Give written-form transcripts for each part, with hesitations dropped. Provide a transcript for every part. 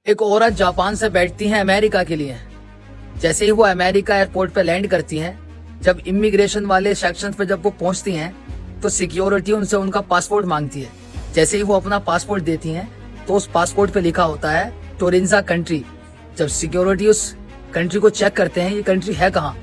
एक औरत जापान से बैठती है अमेरिका के लिए। जैसे ही वो अमेरिका एयरपोर्ट पे लैंड करती हैं, जब इमिग्रेशन वाले सेक्शन पे जब वो पहुंचती हैं तो सिक्योरिटी उनसे उनका पासपोर्ट मांगती है। जैसे ही वो अपना पासपोर्ट देती हैं तो उस पासपोर्ट पे लिखा होता है टोरेंजा कंट्री। जब सिक्योरिटी उस कंट्री को चेक करते हैं ये कंट्री है कहाँ,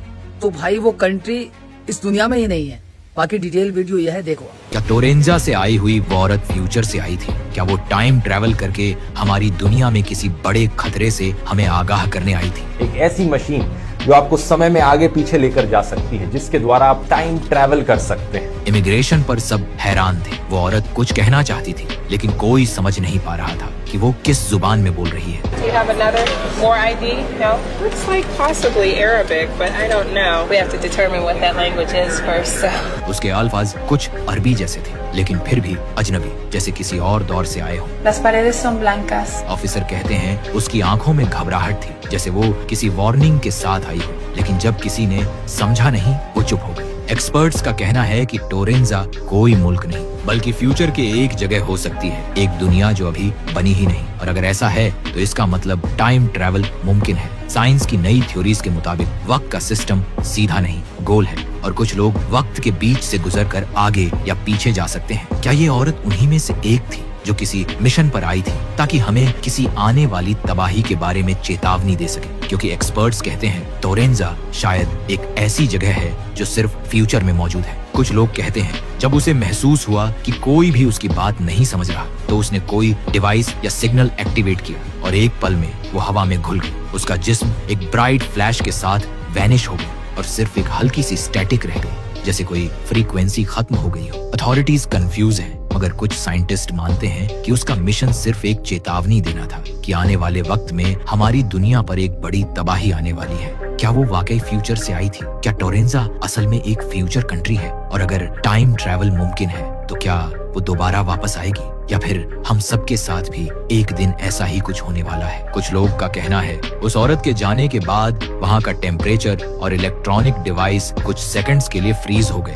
तो भाई वो कंट्री इस दुनिया में ही नहीं है। बाकी डिटेल वीडियो यह है, देखो। क्या टोरेंजा से आई हुई वो औरत फ्यूचर से आई थी? क्या वो टाइम ट्रेवल करके हमारी दुनिया में किसी बड़े खतरे से हमें आगाह करने आई थी? एक ऐसी मशीन जो आपको समय में आगे पीछे लेकर जा सकती है, जिसके द्वारा आप टाइम ट्रेवल कर सकते हैं। इमिग्रेशन पर सब हैरान थे। वो औरत कुछ कहना चाहती थी लेकिन कोई समझ नहीं पा रहा था कि वो किस जुबान में बोल रही है। Do you have another more ID? No? Looks like possibly Arabic, but I don't know. We have to determine what that language is first. So. उसके अल्फाज कुछ अरबी जैसे थे लेकिन फिर भी अजनबी, जैसे किसी और दौर से आए हों। Las paredes son blancas. Officer कहते हैं उसकी आंखों में घबराहट थी, जैसे वो किसी वार्निंग के साथ आई हो। लेकिन जब किसी ने समझा नहीं वो चुप हो गई। एक्सपर्ट्स का कहना है कि टोरेंजा कोई मुल्क नहीं बल्कि फ्यूचर के एक जगह हो सकती है, एक दुनिया जो अभी बनी ही नहीं। और अगर ऐसा है तो इसका मतलब टाइम ट्रैवल मुमकिन है। साइंस की नई थ्योरीज के मुताबिक वक्त का सिस्टम सीधा नहीं, गोल है, और कुछ लोग वक्त के बीच से गुजरकर आगे या पीछे जा सकते हैं। क्या ये औरत उन्हीं में से एक थी जो किसी मिशन पर आई थी ताकि हमें किसी आने वाली तबाही के बारे में चेतावनी दे सके? क्योंकि एक्सपर्ट्स कहते हैं टोरेंजा शायद एक ऐसी जगह है जो सिर्फ फ्यूचर में मौजूद है। कुछ लोग कहते हैं जब उसे महसूस हुआ कि कोई भी उसकी बात नहीं समझ रहा तो उसने कोई डिवाइस या सिग्नल एक्टिवेट किया और एक पल में वो हवा में घुल गई। उसका जिस्म एक ब्राइट फ्लैश के साथ वैनिश हो गया और सिर्फ एक हल्की सी स्टैटिक रह गई, जैसे कोई फ्रीक्वेंसी खत्म हो गई हो। अथॉरिटीज कंफ्यूज हैं, मगर कुछ साइंटिस्ट मानते हैं कि उसका मिशन सिर्फ एक चेतावनी देना था कि आने वाले वक्त में हमारी दुनिया पर एक बड़ी तबाही आने वाली है। क्या वो वाकई फ्यूचर से आई थी? क्या टोरेंजा असल में एक फ्यूचर कंट्री है? और अगर टाइम ट्रैवल मुमकिन है तो क्या वो दोबारा वापस आएगी, या फिर हम सबके साथ भी एक दिन ऐसा ही कुछ होने वाला है? कुछ लोग का कहना है उस औरत के जाने के बाद वहाँ का टेम्परेचर और इलेक्ट्रॉनिक डिवाइस कुछ सेकंड्स के लिए फ्रीज हो गए।